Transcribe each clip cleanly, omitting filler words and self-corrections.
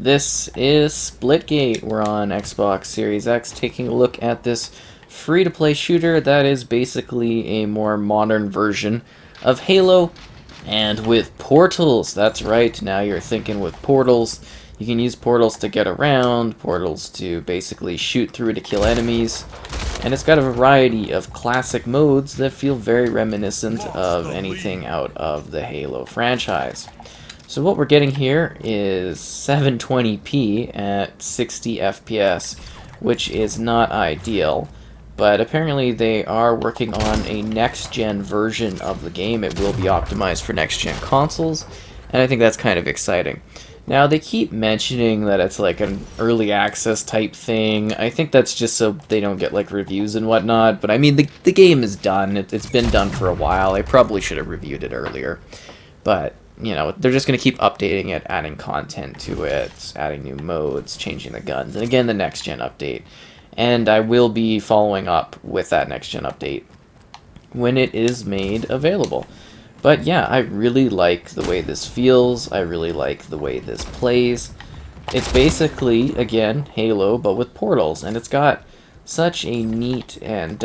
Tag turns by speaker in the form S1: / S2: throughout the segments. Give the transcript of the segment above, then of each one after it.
S1: This is Splitgate. We're on Xbox Series X taking a look at this free-to-play shooter that is basically a more modern version of Halo and with portals. That's right, now you're thinking with portals. You can use portals to get around, portals to basically shoot through to kill enemies, and it's got a variety of classic modes that feel very reminiscent of anything out of the Halo franchise. So what we're getting here is 720p at 60 FPS, which is not ideal, but apparently they are working on a next-gen version of the game. It will be optimized for next-gen consoles, and I think that's kind of exciting. Now, they keep mentioning that it's like an early access type thing. I think that's just so they don't get like reviews and whatnot, but I mean, the game is done. It's been done for a while. I probably should have reviewed it earlier, but you know, they're just going to keep updating it, adding content to it, adding new modes, changing the guns, and again, the next-gen update. And I will be following up with that next-gen update when it is made available. But yeah, I really like the way this feels. I really like the way this plays. It's basically, again, Halo, but with portals, and it's got such a neat and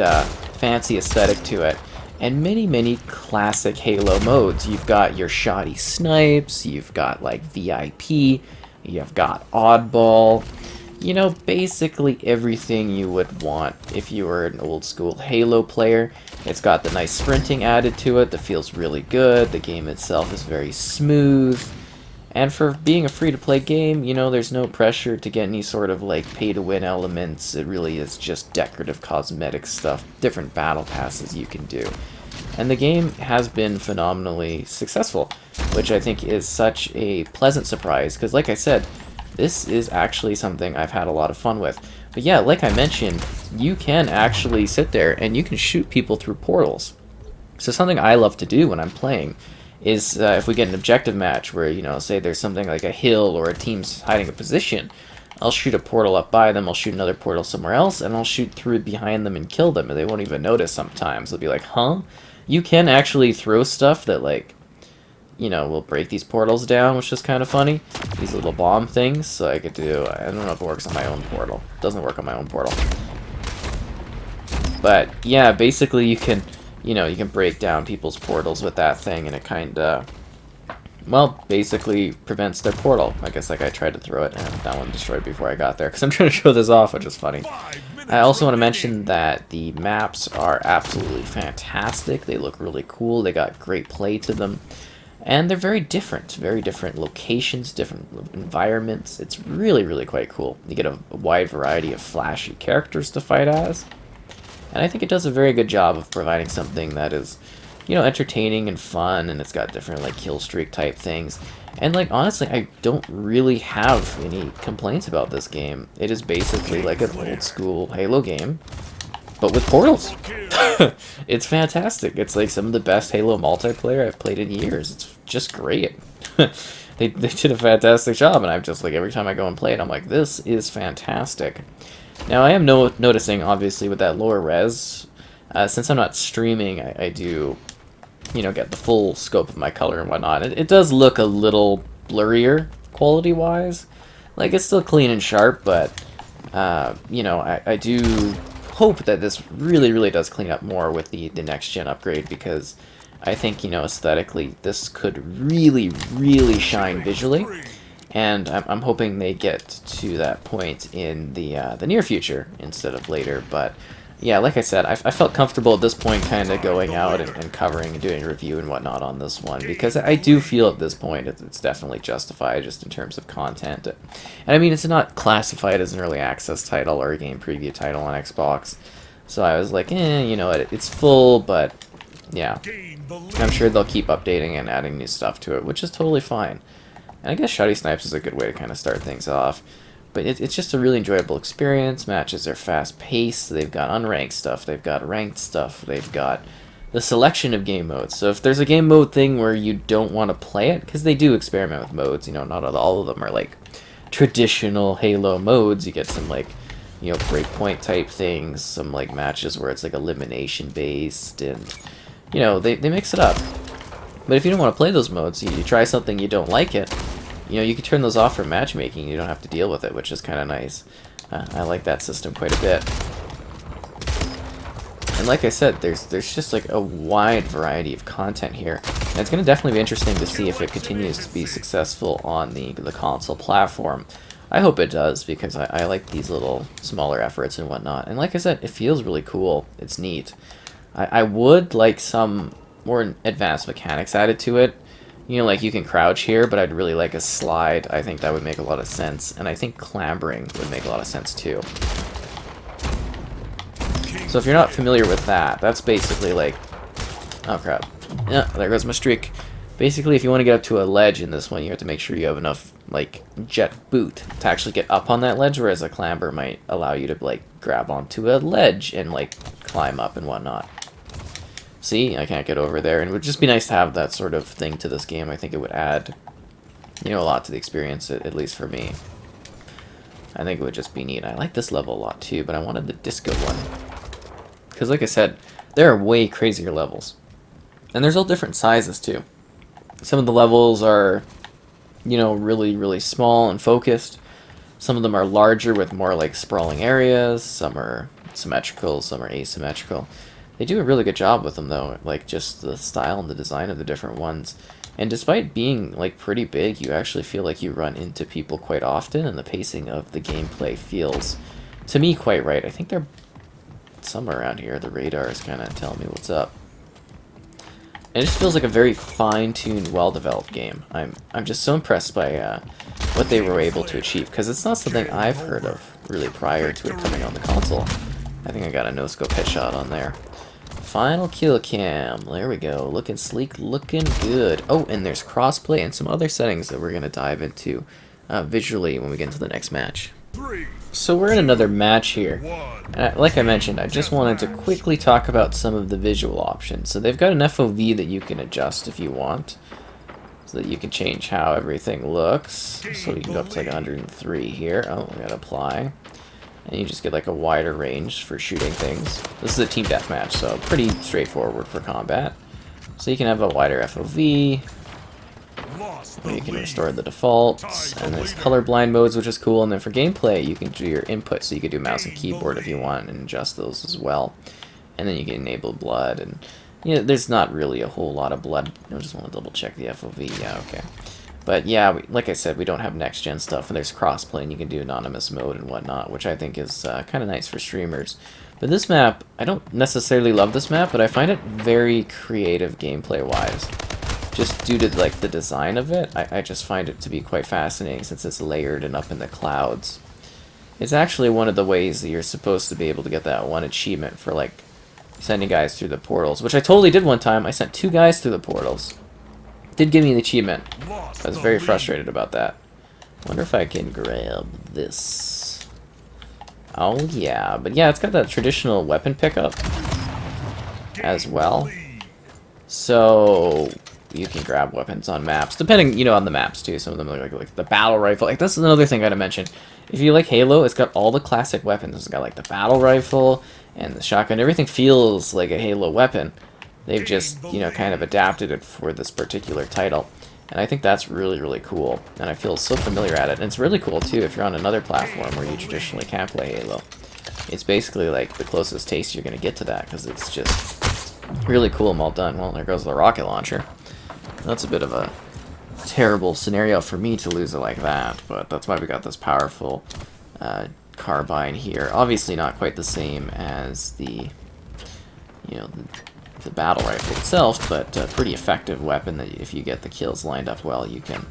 S1: fancy aesthetic to it. And many classic Halo modes. You've got your shoddy snipes, you've got like VIP, you've got oddball, you know, basically everything you would want if you were an old school Halo player. It's got the nice sprinting added to it that feels really good. The game itself is very smooth. And for being a free-to-play game, you know, there's no pressure to get any sort of like pay-to-win elements. It really is just decorative cosmetic stuff, different battle passes you can do. And the game has been phenomenally successful, which I think is such a pleasant surprise, because like I said, this is actually something I've had a lot of fun with. But yeah, like I mentioned, you can actually sit there and you can shoot people through portals. So something I love to do when I'm playing is if we get an objective match where, you know, say there's something like a hill or a team's hiding a position, I'll shoot a portal up by them, I'll shoot another portal somewhere else, and I'll shoot through behind them and kill them, and they won't even notice sometimes. They'll be like, huh? You can actually throw stuff that, like, you know, will break these portals down, which is kind of funny. These little bomb things, so I could do, I don't know if it works on my own portal. It doesn't work on my own portal. But, yeah, basically you can, you know, you can break down people's portals with that thing, and it kind of, well, basically prevents their portal. I guess like I tried to throw it, and that one destroyed before I got there, because I'm trying to show this off, which is funny. I also want to mention that the maps are absolutely fantastic. They look really cool. They got great play to them. And they're very different locations, different environments. It's really quite cool. You get a wide variety of flashy characters to fight as. And I think it does a very good job of providing something that is, you know, entertaining and fun, and it's got different, like, kill streak type things. And, like, honestly, I don't really have any complaints about this game. It is basically like an old school Halo game, but with portals. It's fantastic. It's like some of the best Halo multiplayer I've played in years. It's just great. They did a fantastic job, and I'm just like, every time I go and play it, I'm like, this is fantastic. Now, I am noticing, obviously, with that lower res, since I'm not streaming, I do, you know, get the full scope of my color and whatnot. It does look a little blurrier, quality-wise. Like, it's still clean and sharp, but, you know, I do hope that this really does clean up more with the next-gen upgrade, because I think, you know, aesthetically, this could really shine visually. And I'm hoping they get to that point in the near future instead of later. But yeah, like I said, I felt comfortable at this point kind of going out and covering and doing a review and whatnot on this one, because I do feel at this point it's definitely justified just in terms of content. And I mean, it's not classified as an early access title or a game preview title on Xbox. So I was like, you know, it's full, but yeah. I'm sure they'll keep updating and adding new stuff to it, which is totally fine. And I guess Shoddy Snipes is a good way to kind of start things off. But it's just a really enjoyable experience. Matches are fast-paced. They've got unranked stuff. They've got ranked stuff. They've got the selection of game modes. So if there's a game mode thing where you don't want to play it, because they do experiment with modes, you know, not all of them are like traditional Halo modes. You get some like, you know, breakpoint type things, some like matches where it's like elimination-based, and, you know, they mix it up. But if you don't want to play those modes, you try something, you don't like it, you know, you can turn those off for matchmaking. You don't have to deal with it, which is kind of nice. I like that system quite a bit. And like I said, there's just like a wide variety of content here. And it's going to definitely be interesting to see if it continues to be successful on the console platform. I hope it does, because I like these little smaller efforts and whatnot. And like I said, it feels really cool. It's neat. I would like some more advanced mechanics added to it. You know, like you can crouch here, but I'd really like a slide. I think that would make a lot of sense. And I think clambering would make a lot of sense too. So if you're not familiar with that, that's basically like... Oh crap. Yeah, there goes my streak. Basically, if you want to get up to a ledge in this one, you have to make sure you have enough, like, jet boot to actually get up on that ledge, whereas a clamber might allow you to, like, grab onto a ledge and, like, climb up and whatnot. See? I can't get over there, and it would just be nice to have that sort of thing to this game. I think it would add, you know, a lot to the experience, at least for me. I think it would just be neat. I like this level a lot, too, but I wanted the disco one. Because, like I said, there are way crazier levels. And there's all different sizes, too. Some of the levels are, you know, really, really small and focused. Some of them are larger with more, like, sprawling areas. Some are symmetrical, some are asymmetrical. They do a really good job with them, though. Like, just the style and the design of the different ones. And despite being, like, pretty big, you actually feel like you run into people quite often, and the pacing of the gameplay feels, to me, quite right. I think they're somewhere around here. The radar is kind of telling me what's up. And it just feels like a very fine-tuned, well-developed game. I'm just so impressed by what they were able to achieve, because it's not something I've heard of really prior to it coming on the console. I think I got a no-scope headshot on there. Final kill cam. There we go. Looking sleek, looking good. Oh, and there's crossplay and some other settings that we're going to dive into visually when we get into the next match. So we're in another match here. Like I mentioned, I just wanted to quickly talk about some of the visual options. So they've got an FOV that you can adjust if you want, so that you can change how everything looks. So you can go up to like 103 here. Oh, we gotta apply. And you just get like a wider range for shooting things. This is a team deathmatch, so pretty straightforward for combat. So you can have a wider FOV. You can restore the defaults, and there's colorblind modes, which is cool. And then for gameplay, you can do your input, so you can do mouse and keyboard if you want, and adjust those as well. And then you can enable blood, and you know, there's not really a whole lot of blood. I just want to double check the FOV. Yeah, okay. But yeah, like I said, we don't have next gen stuff, and there's crossplay, and you can do anonymous mode and whatnot, which I think is kind of nice for streamers. But this map, I don't necessarily love this map, but I find it very creative gameplay-wise. Just due to like the design of it, I just find it to be quite fascinating since it's layered and up in the clouds. It's actually one of the ways that you're supposed to be able to get that one achievement for like sending guys through the portals, which I totally did one time. I sent 2 guys through the portals. Did give me the achievement. I was very frustrated about that. Wonder if I can grab this. Oh yeah, but yeah, it's got that traditional weapon pickup as well. So you can grab weapons on maps, depending, you know, on the maps too. Some of them are like the battle rifle. Like, that's another thing I gotta mention. If you like Halo, it's got all the classic weapons. It's got like the battle rifle and the shotgun. Everything feels like a Halo weapon. They've just, you know, kind of adapted it for this particular title. And I think that's really, really cool. And I feel so familiar at it. And it's really cool too if you're on another platform where you traditionally can't play Halo. It's basically like the closest taste you're gonna get to that, because it's just really cool and well done. Well, there goes the rocket launcher. That's a bit of a terrible scenario for me to lose it like that, but that's why we got this powerful carbine here. Obviously not quite the same as the, you know, the battle rifle itself, but a pretty effective weapon that if you get the kills lined up well, you can,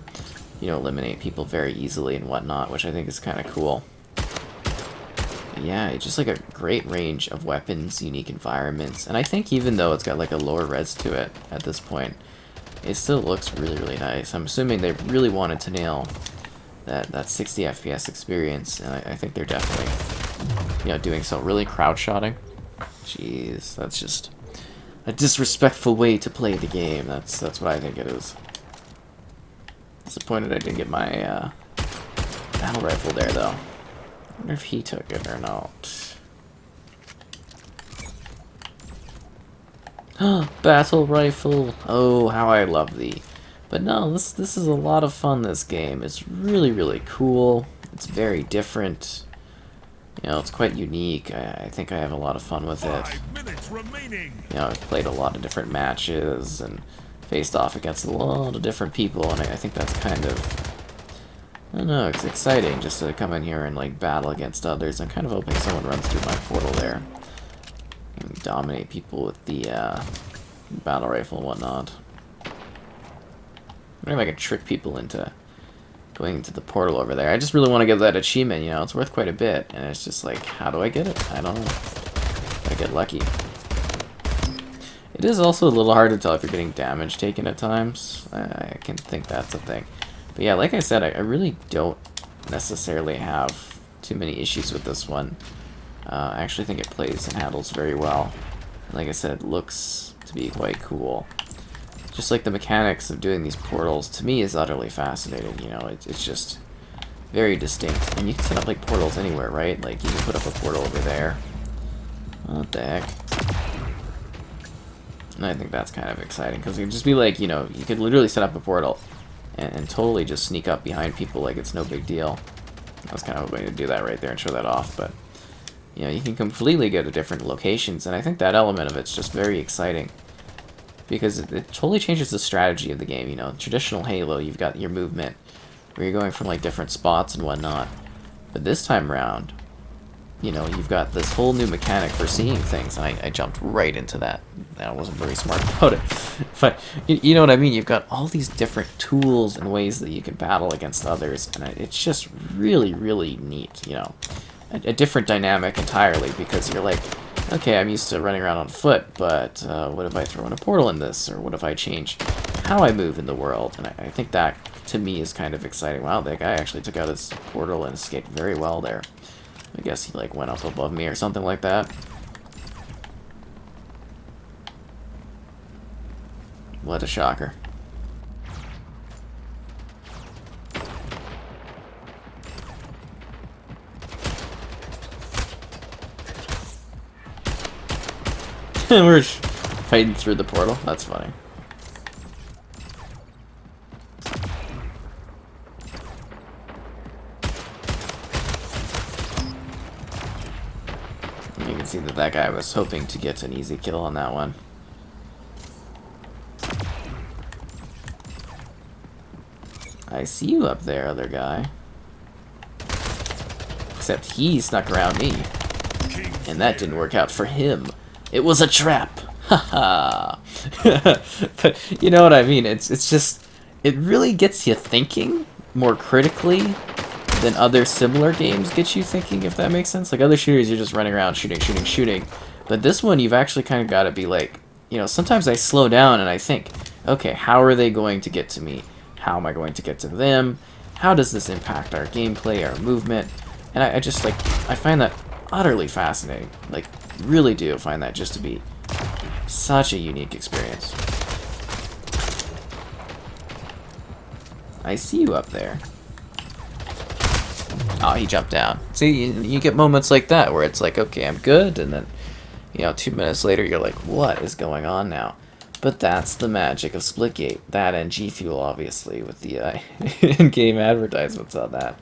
S1: you know, eliminate people very easily and whatnot, which I think is kind of cool. But yeah, it's just like a great range of weapons, unique environments, and I think even though it's got like a lower res to it at this point, it still looks really, really nice. I'm assuming they really wanted to nail that 60 FPS experience, and I think they're definitely, you know, doing so. Really crowd-shotting. Jeez, that's just a disrespectful way to play the game. That's what I think it is. Disappointed I didn't get my battle rifle there, though. I wonder if he took it or not. Battle rifle. Oh, how I love the But no, this is a lot of fun, this game. It's really cool. It's very different. You know, it's quite unique. I think I have a lot of fun with it.
S2: 5 minutes remaining.
S1: You know, I've played a lot of different matches and faced off against a lot of different people, and I think that's kind of, I don't know, it's exciting just to come in here and like battle against others. I'm kind of hoping someone runs through my portal there and dominate people with the battle rifle and whatnot. I wonder if I can trick people into going into the portal over there. I just really want to get that achievement, you know, it's worth quite a bit, and it's just like, how do I get it? I don't know. I get lucky. It is also a little hard to tell if you're getting damage taken at times. I can think that's a thing. But yeah, like I said, I really don't necessarily have too many issues with this one. I actually think it plays and handles very well. Like I said, it looks to be quite cool. Just like the mechanics of doing these portals, to me, is utterly fascinating. You know, it's just very distinct. And you can set up like portals anywhere, right? Like you can put up a portal over there. What the heck? And I think that's kind of exciting because it could just be like, you know, you could literally set up a portal and totally just sneak up behind people like it's no big deal. I was kind of hoping to do that right there and show that off, but you know, you can completely go to different locations, and I think that element of it's just very exciting. Because it totally changes the strategy of the game, you know. Traditional Halo, you've got your movement, where you're going from, like, different spots and whatnot. But this time around, you know, you've got this whole new mechanic for seeing things, and I jumped right into that. I wasn't very smart about it. But, you know what I mean? You've got all these different tools and ways that you can battle against others, and it's just really neat, you know. A different dynamic entirely, because you're like, okay, I'm used to running around on foot, but what if I throw in a portal in this? Or what if I change how I move in the world? And I think that, to me, is kind of exciting. Wow, that guy actually took out his portal and escaped very well there. I guess he, like, went up above me or something like that. What a shocker. We're fighting through the portal. That's funny. You can see that that guy was hoping to get an easy kill on that one. I see you up there, other guy. Except he snuck around me. And that didn't work out for him. It was a trap! Haha! But, you know what I mean? It's just... It really gets you thinking more critically than other similar games get you thinking, if that makes sense. Like, other shooters, you're just running around shooting. But this one, you've actually kind of got to be like... You know, sometimes I slow down and I think, okay, how are they going to get to me? How am I going to get to them? How does this impact our gameplay, our movement? And I just, like, I find that utterly fascinating. Like, really do find that just to be such a unique experience. I see you up there. Oh, he jumped down. See, you get moments like that where it's like, okay, I'm good, and then, you know, 2 minutes later you're like, what is going on now? But that's the magic of Splitgate. That and G Fuel, obviously, with the in-game advertisements on that.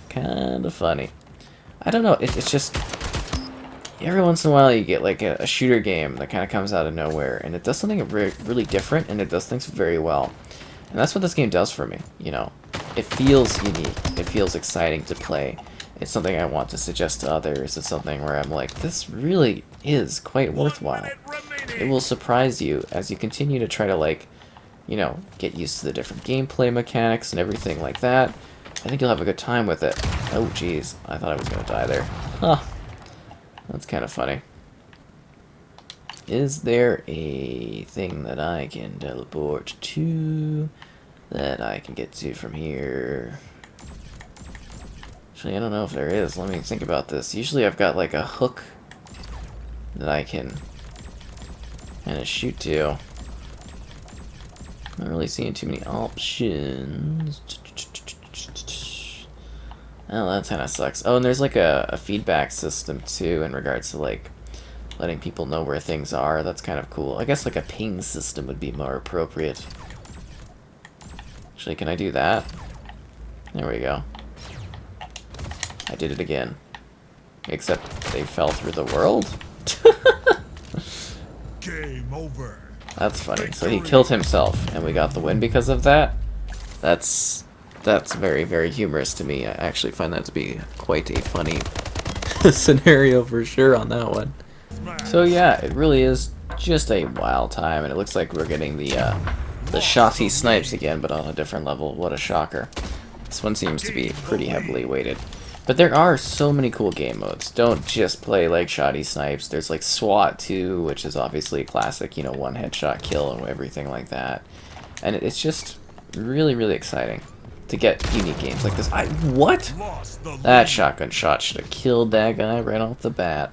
S1: Kind of funny. I don't know, it's just... Every once in a while you get like a shooter game that kind of comes out of nowhere, and it does something really different, and it does things very well. And that's what this game does for me, you know. It feels unique, it feels exciting to play. It's something I want to suggest to others. It's something where I'm like, this really is quite worthwhile. It will surprise you as you continue to try to, like, you know, get used to the different gameplay mechanics and everything like that. I think you'll have a good time with it. Oh, jeez. I thought I was going to die there. Huh. That's kind of funny. Is there a thing that I can teleport to that I can get to from here? Actually, I don't know if there is. Let me think about this. Usually I've got like a hook that I can kind of shoot to. Not really seeing too many options. Oh, that kind of sucks. Oh, and there's like a feedback system too in regards to like letting people know where things are. That's kind of cool. I guess like a ping system would be more appropriate. Actually, can I do that? There we go. I did it again. Except they fell through the world?
S2: Game over.
S1: That's funny. So he killed himself, and we got the win because of that? That's very, very humorous to me. I actually find that to be quite a funny scenario for sure on that one. So yeah, it really is just a wild time, and it looks like we're getting the shotty snipes again, but on a different level. What a shocker. This one seems to be pretty heavily weighted. But there are so many cool game modes. Don't just play like shoddy snipes. There's like SWAT 2, which is obviously a classic, you know, one headshot kill and everything like that. And it's just really, really exciting to get unique games like this. What? That shotgun shot should have killed that guy right off the bat.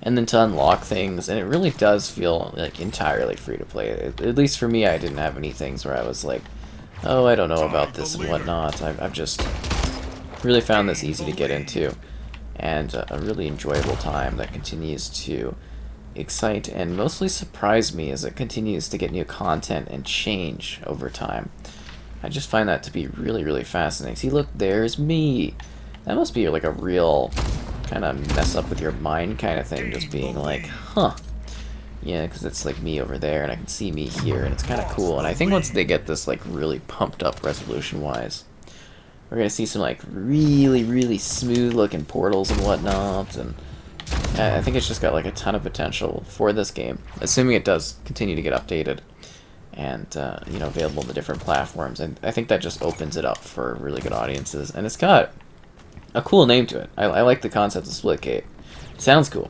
S1: And then to unlock things, and it really does feel like entirely free to play. At least for me, I didn't have any things where I was like, oh, I don't know about this and whatnot. I've just really found this easy to get into, and a really enjoyable time that continues to excite and mostly surprise me as it continues to get new content and change over time. I just find that to be really, really fascinating. See, look, there's me. That must be like a real kind of mess up with your mind kind of thing, just being like, huh. Yeah, because it's like me over there, and I can see me here, and it's kind of cool. And I think once they get this like really pumped up resolution-wise, we're gonna see some like really, really smooth looking portals and whatnot, and I think it's just got like a ton of potential for this game, assuming it does continue to get updated and you know, available on the different platforms. And I think that just opens it up for really good audiences, and it's got a cool name to it. I like the concept of Splitgate. Sounds cool,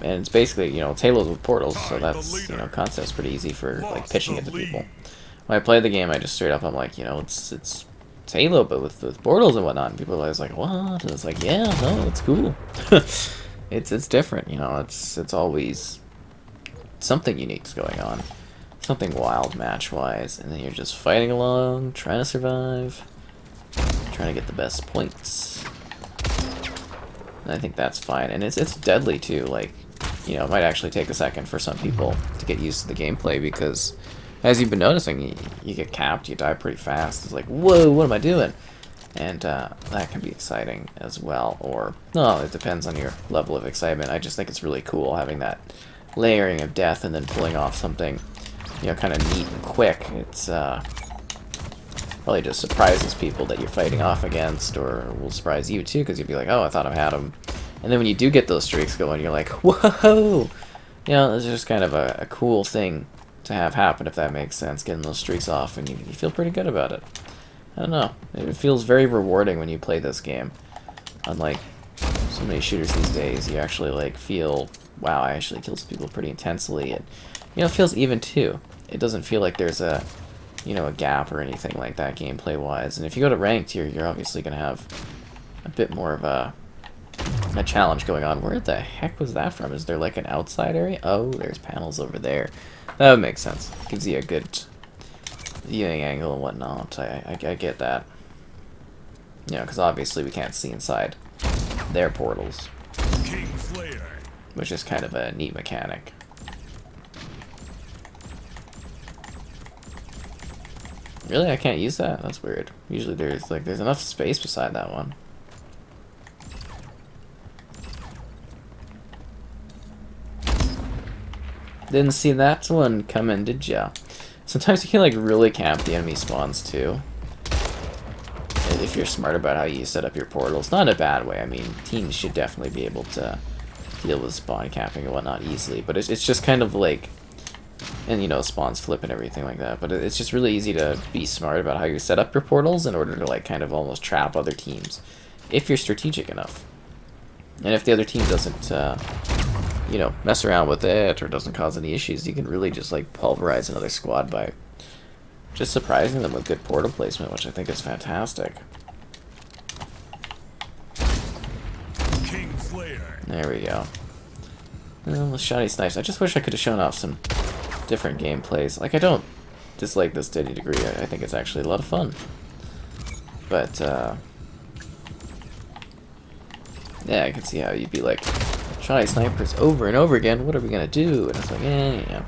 S1: and it's basically, you know, it's Halos with portals, so that's, you know, concept's pretty easy for like pitching it to people. When I play the game, I just straight up, I'm like, you know, it's Halo, but with portals and whatnot. And people are always like, what? And it's like, yeah, no, it's cool. it's different, you know. It's always something unique's going on, something wild match-wise, and then you're just fighting along, trying to survive, trying to get the best points. And I think that's fine, and it's deadly too. Like, you know, it might actually take a second for some people to get used to the gameplay, because as you've been noticing, you get capped, you die pretty fast. It's like, whoa, what am I doing? And that can be exciting as well. Or, no, it depends on your level of excitement. I just think it's really cool having that layering of death and then pulling off something, you know, kind of neat and quick. It's probably just surprises people that you're fighting off against, or will surprise you too, because you'll be like, oh, I thought I had him. And then when you do get those streaks going, you're like, whoa! You know, it's just kind of a cool thing to have happen, if that makes sense, getting those streaks off, and you feel pretty good about it. I don't know, it feels very rewarding when you play this game. Unlike so many shooters these days, you actually like feel, wow, I actually killed some people pretty intensely, and you know, it feels even too. It doesn't feel like there's a, you know, a gap or anything like that gameplay wise. And if you go to ranked, you're obviously gonna have a bit more of a challenge going on. Where the heck was that from? Is there like an outside area? Oh, there's panels over there. That would make sense. Gives you a good viewing angle and whatnot. I get that. You know, because obviously we can't see inside their portals, which is kind of a neat mechanic. Really? I can't use that? That's weird. Usually there's enough space beside that one. Didn't see that one coming, did ya? Sometimes you can like really camp the enemy spawns too, if you're smart about how you set up your portals. Not in a bad way. I mean, teams should definitely be able to deal with spawn camping and whatnot easily, but it's just kind of like, and you know, spawns flip and everything like that, but it's just really easy to be smart about how you set up your portals in order to like kind of almost trap other teams, if you're strategic enough. And if the other team doesn't you know, mess around with it or doesn't cause any issues, you can really just like pulverize another squad by just surprising them with good portal placement, which I think is fantastic. There we go. Well, the shoddy snipes. I just wish I could have shown off some different gameplays. Like, I don't dislike this to any degree. I think it's actually a lot of fun. But, yeah, I can see how you'd be like, shoddy snipers over and over again, what are we gonna do? And it's like, you know.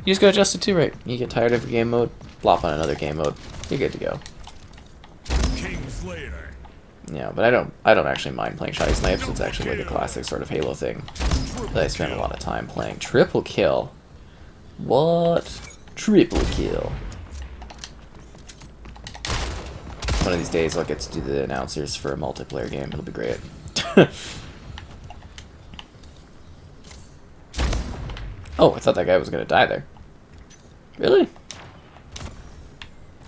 S1: You just go adjust it too, right? You get tired of your game mode, flop on another game mode, you're good to go. Yeah, but I don't actually mind playing Shy Snipes. It's actually like a classic sort of Halo thing that I spend a lot of time playing. Triple kill. What? Triple kill. One of these days I'll get to do the announcers for a multiplayer game. It'll be great. Oh, I thought that guy was gonna die there. Really?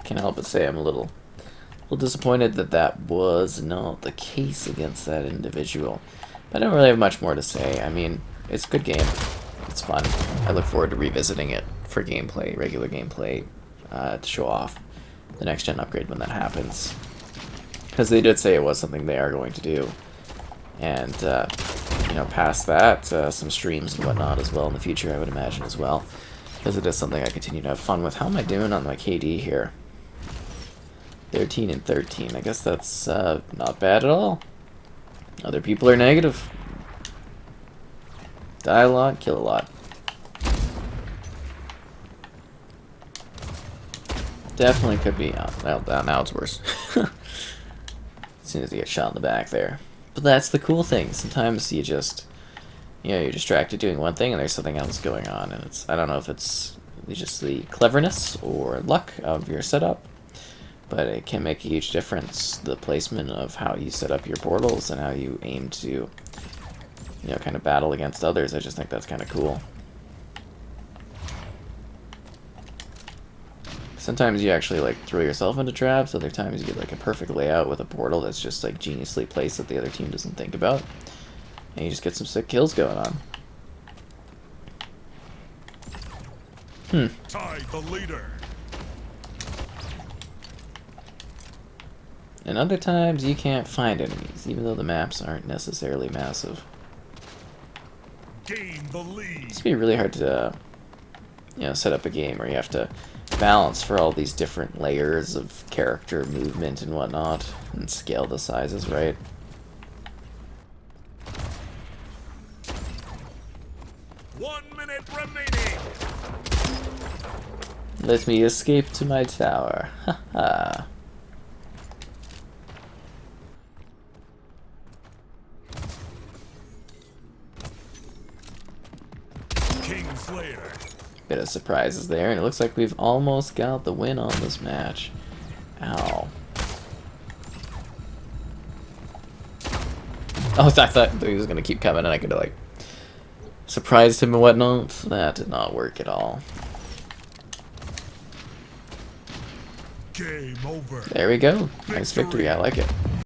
S1: Can't help but say I'm a little disappointed that that was not the case against that individual. But I don't really have much more to say. I mean, it's a good game. It's fun. I look forward to revisiting it for gameplay, regular gameplay, to show off the next-gen upgrade when that happens. Because they did say it was something they are going to do. And, you know, past that, some streams and whatnot as well in the future, I would imagine as well. Because it is something I continue to have fun with. How am I doing on my KD here? 13 and 13. I guess that's not bad at all. Other people are negative. Die a lot, kill a lot. Definitely could be. Well, now it's worse. As soon as you get shot in the back there. But that's the cool thing. Sometimes you just, you know, you're distracted doing one thing and there's something else going on, and it's, I don't know if it's just the cleverness or luck of your setup, but it can make a huge difference, the placement of how you set up your portals and how you aim to, you know, kind of battle against others. I just think that's kind of cool. Sometimes you actually like throw yourself into traps, other times you get like a perfect layout with a portal that's just like geniusly placed that the other team doesn't think about. And you just get some sick kills going on.
S2: Tie the leader.
S1: And other times you can't find enemies, even though the maps aren't necessarily massive.
S2: Gain the lead.
S1: It's gonna be really hard to, you know, set up a game where you have to balance for all these different layers of character movement and whatnot, and scale the sizes right.
S2: One minute remaining.
S1: Let me escape to my tower. Haha.
S2: Kingslayer.
S1: Bit of surprises there, and it looks like we've almost got the win on this match. Ow. Oh, I thought he was gonna keep coming and I could have, like, surprised him and whatnot. That did not work at all.
S2: Game over.
S1: There we go. Nice victory, I like it.